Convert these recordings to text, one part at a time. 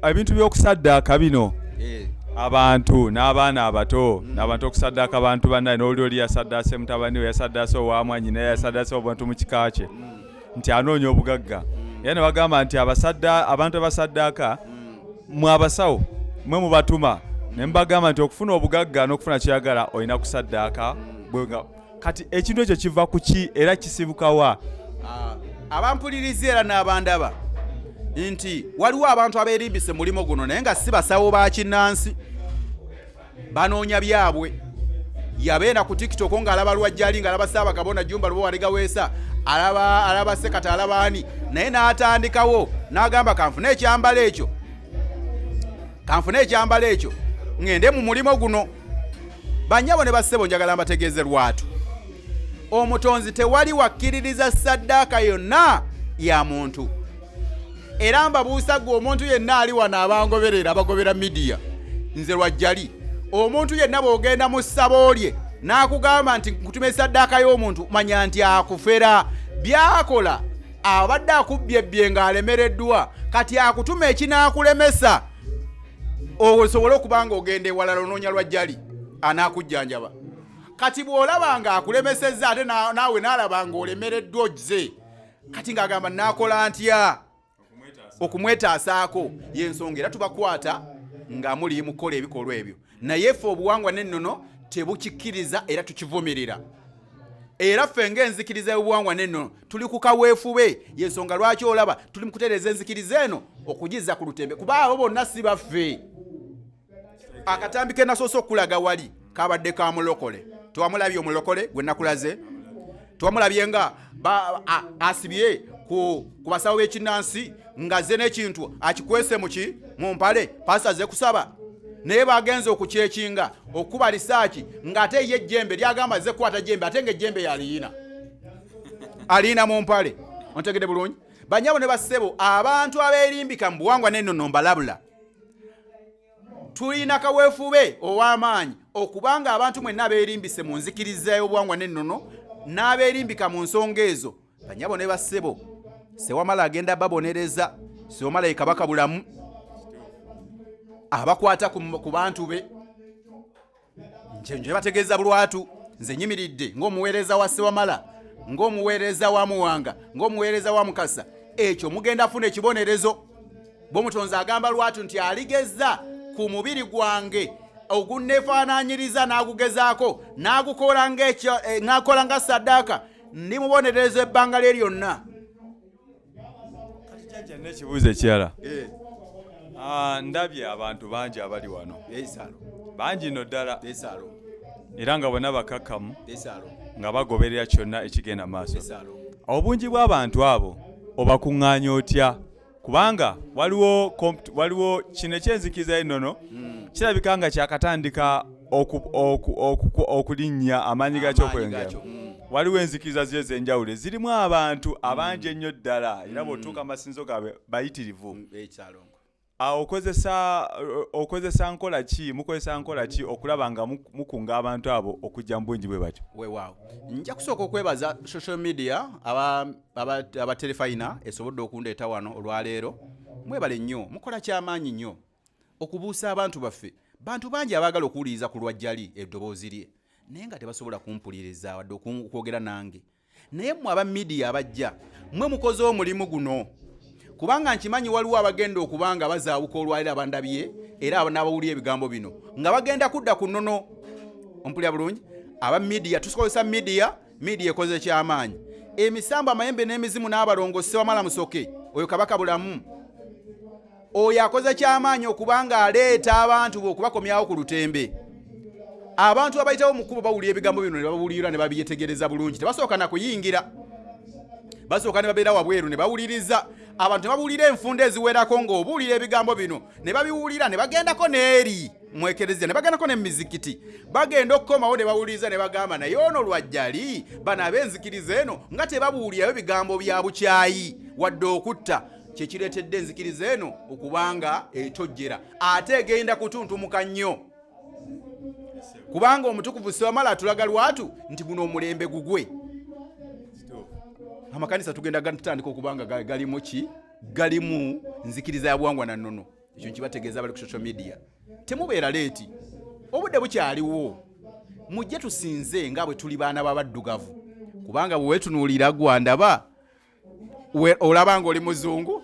ebintu by'okusaddaaka bino abantu n'abaana abato n'abantu okusaddaaka abantu bannaye n'oli yasaddaase mutabani we yasaddaase owamwanyi naye yasaddaase obantu mu kika kye nti anoonya obugagga era ne bagamba nti abantu abasaddaaka mwe abasawo mwe mubatuma ne mbagamba nti okufuna obugagga n'okufuna kyeyagala olina kusaddaaka kati ekintu ekyo kiva ku ki era kisibukawa abampuliriza era n'abandaba nti waliwo abantu abeerimbise mulimo guno naye nga si basawo ba kinnansi banoonya byabwe yabeera ku TikTok ng'alaba Lwajjali ng'alaba Ssaabagabona Jumba Lubowa Weesa alaba Sekata alaba ani naye n'atandikawo n'agamba kanfune ekyambalo ekyo ngende mu mulimo guno. Bannyabo ne bassebo njagala mbategeeze lwatu omutonzi tewali wakkiririza saddaaka yonna ya muntu era mbabuusa gwe omuntu yenna ali wano abangoberera abagobera midiya nze Lwajjali omuntu yenna bw'ogenda mu ssabo lye n'akugamba nti nkutuma saddaaka y'omuntu manya nti akufera byakola abadde akubbyebbye ng'alemereddwa kati akutuma ekinaakulemesa osobole okuba nga ogenda ewalala onoonya Lwajjali anaakujjanjaba kati bw'olaba nga akulemesezza ate naawe n'alaba nga olemereddwa ogize kati ng'agamba naakola ntya okumwetaasaako y'ensonga era tubakwata nga muli mukola ebikolwa ebyo naye ffe obuwangwa n'ennono tebukikkiriza era tukivumirira era ffe ng'enzikiriza y'obuwangwa n'ennono tuli ku kaweefube y'ensonga lwaki olaba tuli mu kutereeza enzikiriza eno okugizza ku lutembe kuba abo bonna si baffe. Akatambi ke nasoose okulaga wali kabadde ka mulokole twamulabye omulokole gwe nakulaze twamulabye nga asibye ku basawo b'ekinnansi ngazze n'ekintu akikwese mu mpale pasa ze kusaba naye bagenze okukyekinga okuba lisaaki ng'ate ye ejjembe lyagamba ze kwata jjembe ate ng'ejjembe yaliina mu mpale ontegedde bulungi. Bannyabo ne bassebo abantu abeerimbika mu buwangwa n'ennono mbalabula tulina kaweefube ow'amaanyi okubanga abantu mwenna abeerimbise mu nzikiriza y'obuwangwa n'ennono n'abeerimbika mu nsonga ezo. Bannyabo ne bassebo Sewamala agenda babonereza Sewamala ye kabaka bulamu abakwata ku bantu be nje bategeeza bulwatu nze nyimiridde ng'omuweereza wa Sewamala ng'omuweereza wa Muwanga ng'omuweereza wa Mukasa ekyo mugenda funa ekibonerezo bw'omutonzi agamba lwatu nti aligeza ku mubiri gwange ogunneefaanaanyiriza n'agugezaako n'akola nga saddaaka ndi mubonerezo ebbanga lye lyonna. Kati n'ekibuuzo ekirala ndabye abantu bangi abali wano bangi nno ddala era nga bonna bakakkamu nga bagoberera kyonna ekigenda maaso. Obungi bw'abantu abo obakuŋŋaanya otya kubanga waliwo kino ekyenzikiriza ennono kirabika nga kyakatandika okulinnya amaanyi gaakyo okwengera. Waliwo enzikiriza zye ez'enjawulo zirimu abantu abangi ennyo ddala era bw'otuuka amasinzo gaabwe bayitirivu. Okozesa nkola ki mukozesa nkola ki okulaba nga mukunga abantu abo okujja mu bungi bwe batyo? Weewaawo nja kusooka okwebaza social media abaterefayina esobodde okundeeta wano olwaleero. Mwebale nnyo mukola kyamaanyi nnyo okubuusa abantu baffe. Bantu bangi abaagala okuwuliriza ku Lwajjali eddoboozi lye naye nga tebasobola kumpuliriza wadde okwogera nange. Naye mmwe aba midiya abajja mmwe mukoze omulimu guno kubanga nkimanyi waliwo abagenda okubanga bazaawuka olwaliro abandabye era n'abawulira ebigambo bino nga bagenda kudda ku nnono. Ompulira bulungi aba midiya tukozesa midiya ekoze kyamaanyi. Emisambo amayembe n'emizimu n'abalongo Sewamala Musoke oyo kabaka bulamu oyo akoze kyamaanyi okubanga aleeta abantu be okubakomyawo ku lutembe. Abantu abayitawo mukubo bawulira ebigambo bino ne babawulira ne babyetegereza bulungi tebasooka na kuyingira basooka ne babeera wabweru ne bawuliriza. Abantu babulira enfunda eziwerako ng'obuulira ebigambo bino ne babiwulira ne bagendako n'eri mwekerezia ne bagendako ne mizikiti bagenda okukomawo ne bawuliriza ne bagamba naye ono Lwajjali bano ab'enzikiriza eno nga tebabuulirayo bigambo bya bukyayi wadde okutta kyekireetedde enzikiriza eno okubanga etojjera ate egenda kutuntumuka nnyo kubanga omutukuvu Sewamala atulaga lwatu nti guno omulembe gugwe. Amakanisa tugenda gatandika okubanga galimu nzikiriza ya buwangwa na nnono ekyo nkibategeeza bali ku social media. Temubeera leeti, obudde bukyaliwo, mujje tusinze nga bwe tuli baana b'abaddugavu, kubanga bwe weetunuulira gwandaba olaba ng'oli muzungu.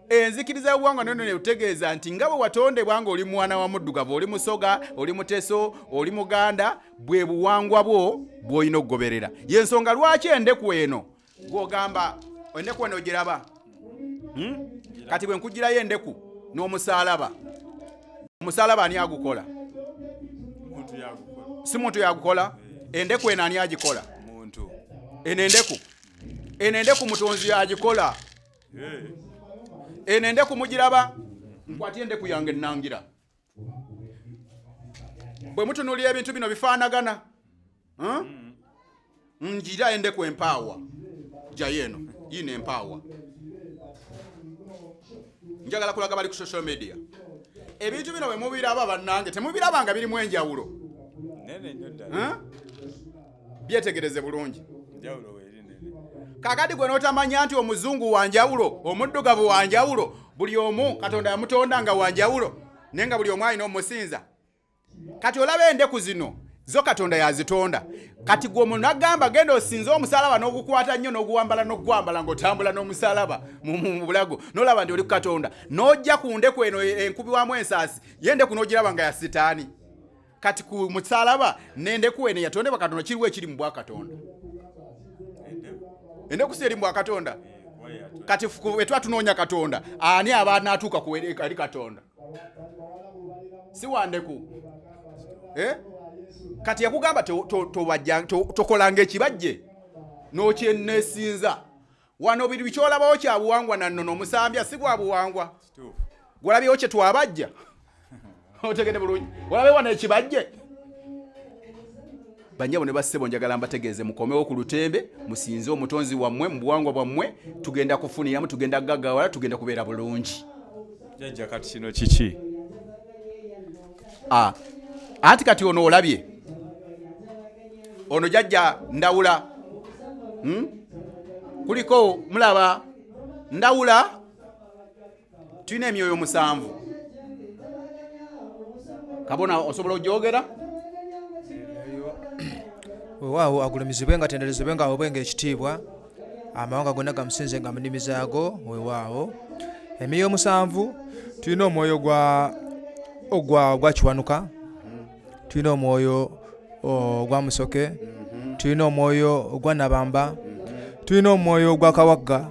Enzikiriza y'obuwangwa nno neutegeeza nti nga bwe watondebwa ng'oli mwana wa muddugavu, oli musoga, oli muteso, oli muganda, bwe buwangwa bwo bw'olina okugoberera. Y'ensonga lwaki endeku eno gw'ogamba endeku eno ogiraba? Kati bwe nkugirayo endeku n'omusaalaba, omusaalaba ani agukola? Si muntu yagukola. Endeku eno ani agikola? Muntu. Eno endeku mutonzi agikola. Eno endeku mugiraba? Nkwati endeku yange nnangira. Bwe mutunuulira ebintu bino bifaanagana, ngira endeku empaawa. Jayo eno yino empaawa. Njagala kulaga bali ku social media. Ebintu bino bwe mubiraba bannange, temubirabanga birimu enjawulo. Byetegereze bulungi. Kakati gwe n'otamanya nti omuzungu wa njawulo, omuddugavu wa njawulo, buli omu Katonda yamutonda nga wa njawulo, naye nga buli omu alina omusinza. Kati olaba endeku zino zo Katonda yazitonda. Kati gwe omuntu n'agamba genda osinze omusaalaba n'ogukwata nnyo n'oguwambala n'ogwambala ng'otambula n'omusaalaba mu bulago, n'olaba nti oli ku Katonda, n'ojja ku ndeku eno enkubibwamu ensaasi, ye endeku n'ogiraba nga ya sitaani. Kati ku musaalaba n'endeku eno yatondebwa Katonda, kiriwo ekiri mu bwa Katonda. Endeku si eri mu bwa Katonda. Kati bwe tuba tunoonya Katonda, ani aba anaatuuka ku eri Katonda? Si wa ndeku. Kati yakugamba tokolanga ekibajje n'okyenneesinza. Wano biri bikyolabawo kya buwangwa na nnono omusambya si bwa buwangwa. Gwolabyewo kye twabajja. Otegede bulungi. Walabe wano ekibajje. Banjabo ne bassebo njagala mbategeeze mukomewo ku lutembe, musinze omutonzi wammwe mu buwangwa bwammwe, tugenda kufuniramu, tugenda gaggawala, tugenda kubeera bulungi. Jajja kati kino kiki? Anti kati ono olabye. Ono jajja Ndawula. Kuliko mulaba Ndawula tulina emyoyo 7. Kabona osobola ogyogera? Waawo agulumizibwe nga tenderezebwe nga obwenge ekitiibwa, amawanga gonna gamusinze nga mu nnimi zaago. Weewaawo emyoyo 7 tulina omwoyo ogwa kiwanuka, tulina omwoyo ogwa musoke, tulina omwoyo ogwa nabamba, tulina omwoyo ogwa kawagga,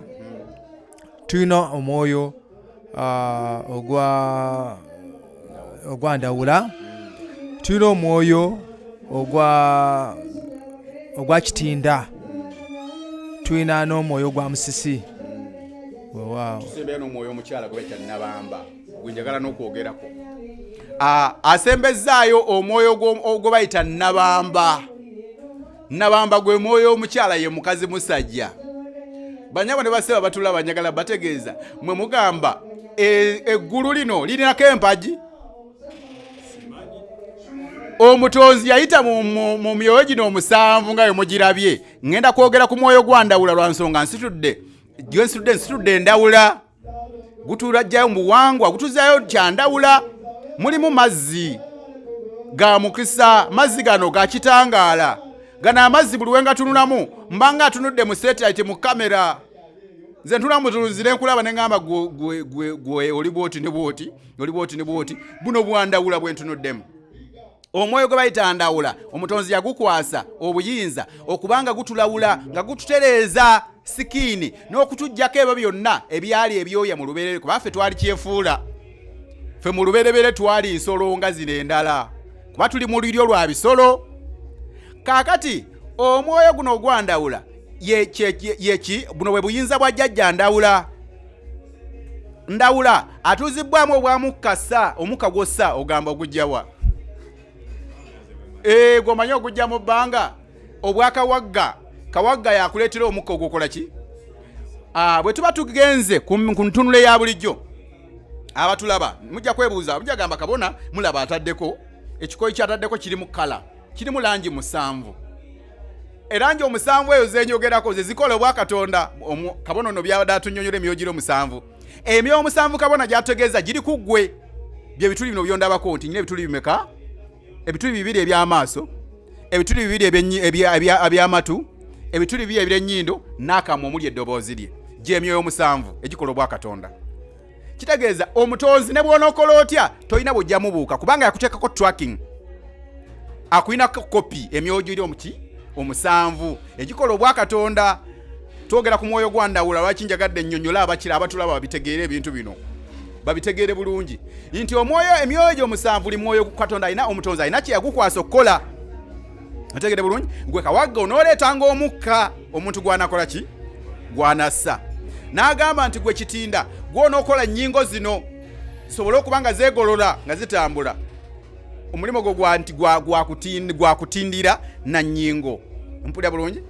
tulina omwoyo ogwa Ndawula, tulina omwoyo ogwa kitinda, tulina n'omwoyo gwa musisi. Weewaawo tusembeyo n'omwoyo omukyala gwe bayita nabamba, gwe njagala n'okwogerako. Asembezzaayo omwoyo gwe bayita nabamba. Nabamba gwe mwoyo omukyala, ye mukazi musajja. Banyabo ne baseba batulaba njagala bategeeza mwe mugamba eggulu lino lirinako empagi. Omutonzi yayita mu myoyo gino 7 nga mugirabye. Ngenda kwogera ku mwoyo gwa Ndawula lwa nsonga nsitudde Ndawula. Gutulajjayo mu buwangwa, gutuzaayo kya Ndawula. Mulimu mazzi ga mukisa, mazzi gano ga kitangaala. Gano amazzi buli wenga tunulamu mbanga atunudde mu satellite mu kamera. Nze ntula mutuluzire nkulaba ne ngamba gwe oli bwoti ne bwoti. Buno bwa Ndawula bwe ntunuddemu. Omwoyo gwe bayita Ndawula, omutonzi yagukwasa obuyinza okubanga gutulawula nga gututereeza sikiini n'okutujjako ebyo byonna ebyali ebyoya mu lubeerere, kuba ffe twali kyefuula. Ffe mu lubereberye twali nsolo nga zino endala, kuba tuli mu liryo lwa bisolo. Kaakati omwoyo guno ogwa Ndawula yeki buno bwe buyinza bwa jjajja Ndawula. Ndawula atuuzibbwamu obwamukasa, omukka gwossa ogamba ogujjawa. Gwomanyi ogujja mu bbanga obwa kawagga yakuleetera omukka ogukola ki? Bwe tuba tugenze ku ntunule ya bulijjo, abatulaba mujja kwebuuza, mujja gamba kabona mulaba ataddeko ekikoyi kyataddeko kiri mu kala, kiri mu langi 7. Erangi 7 eyo zenyogerako ze zikola obwa Katonda. Kabona ono byabadde atunnyonnyola emyogiro 7. emyoyo musanvu kabona gyatutegeeza giri ku ggwe bye bituli bino byondabako nti nyina ebituli bimeka ebituli bibiri eby'amaaso ebituli bibiri eby'amatu ebituli bibiri eby'ennyindo n'akamwa omuli eddoboozi lye gy'emyoyo musanvu egikola obwa Katonda. Kitegeeza omutonzi ne bw'onookola otya tolina bw'ojja mubuuka kubanga yakuteekako tracking akulinako kopi emyoyo giri omusanvu egikola obwa Katonda. Twogera ku mwoyo gwa Ndawula lwaki njagadde ennyonnyola abakira abatulaba babitegeere ebintu bino babitegeere bulungi nti emyoyo gy'omusanvu buli mwoyo Katonda alina omutonzi alina kye yagukwasa okukola. Otegeere bulungi gwe kawagga onooleetanga omukka omuntu gw'anakola ki gw'anassa n'agamba nti gwe kitinda gw'onookola nnyingo zino zisobole okuba nga zeegolola nga zitambula omulimu gwo gwakutindira na nnyingo. Mpulira bulungi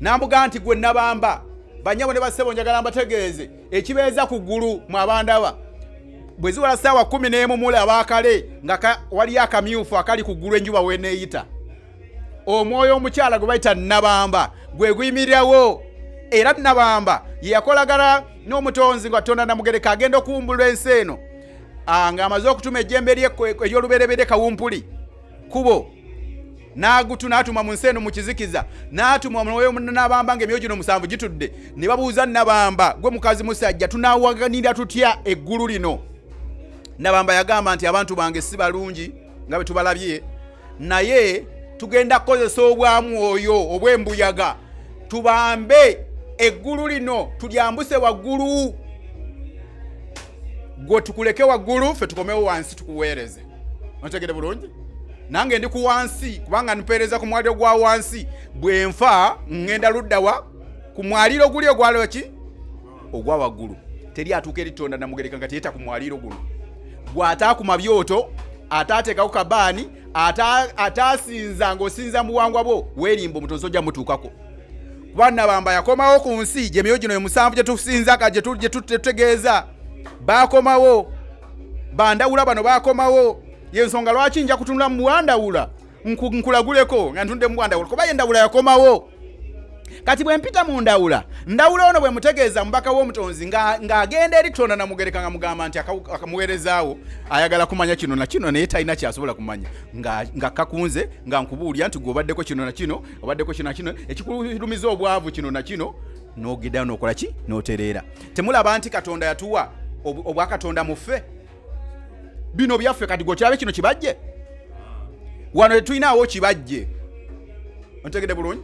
nambuga nti gwe nabamba banyabo ne basebo njagala mbategeeze ekibeeza ku ggulu mu abandaba bwe ziwala ssaawa 11 mule abaakale nga waliyo akamyufu akali ku ggulu enjuba weeneeyita omwoyo omukyala gwe bayita nabamba gwe guyimirirawo era nabamba ye yakolagala n'omutonzi nga Katonda namugereka agenda okuwumbulwa ensi eno ng'amaze okutuma ejjembe lye ery'olubereberye kawumpuli kubo n'atuma mu nsi eno mu kizikiza n'atuma omwoyo nabamba ng'emyoyo gino musanvu gitudde ne babuuza nabamba gwe mukazi musajja tunaawaganira tutya eggulu lino. Nabamba yagamba nti abantu bange si balungi nga bwe tubalabye naye tugenda kukozesa obwamu oyo obw'embuyaga tubambe eggulu lino tulyambuse waggulu gwe tukuleke waggulu ffe tukomewo wansi tukuweereze. Ontegere bulungi nange ndi ku wansi kubanga npeereza ku mwaliro gwa wansi bwe nfa ngenda luddawa ku mwaliro guli ogwalo ki ogwa waggulu. Teri atuuka eri Katonda namugereka nga teyita ku mwaliro guno gw'ataa ku mabyoto ataateekako kabaani ataasinza ng'osinza mu buwangwa bwo weerimba omutonzi ojja mutuukako kuba Nabamba yakomawo ku nsi gy'emyoyo gino emusanvu gye tusinza gye tutegeeza baakomawo bandawula bano baakomawo yensonga lwaki nja kutunula mu Ndawula nkulaguleko nga ntunde mu Ndawula kuba ye Ndawula yakomawo. Kati bwe mpita mu Ndawula ono bwe mutegeeza mubaka w'omutonzi ng'agenda eri Katonda namugereka nga mugamba nti akamuweerezaawo ayagala kumanya kino na kino naye talina kyasobola kumanya nga kakunze nga nkubuulya nti gweobaddeko kino na kino obaddeko kino na kino ekikulumiza obwavu kino na kino n'ogenda n'okola ki n'otereera. Temulaba nti Katonda yatuwa obwa Katonda muffe bino byaffe kati gw'okirabe kino kibajje wano tetulinawo kibajje. Ontegedde bulungi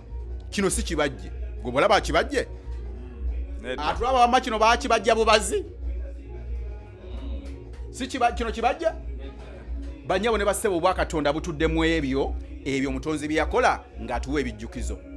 kino si kibajje gwe bolaba kibajje atulaba bamma kino baakibajja bubazi si kino kibajje banyabo ne bassebo obwa Katonda butuddemu ebyo omutonzi bye yakola ng'atuwa ebijjukizo.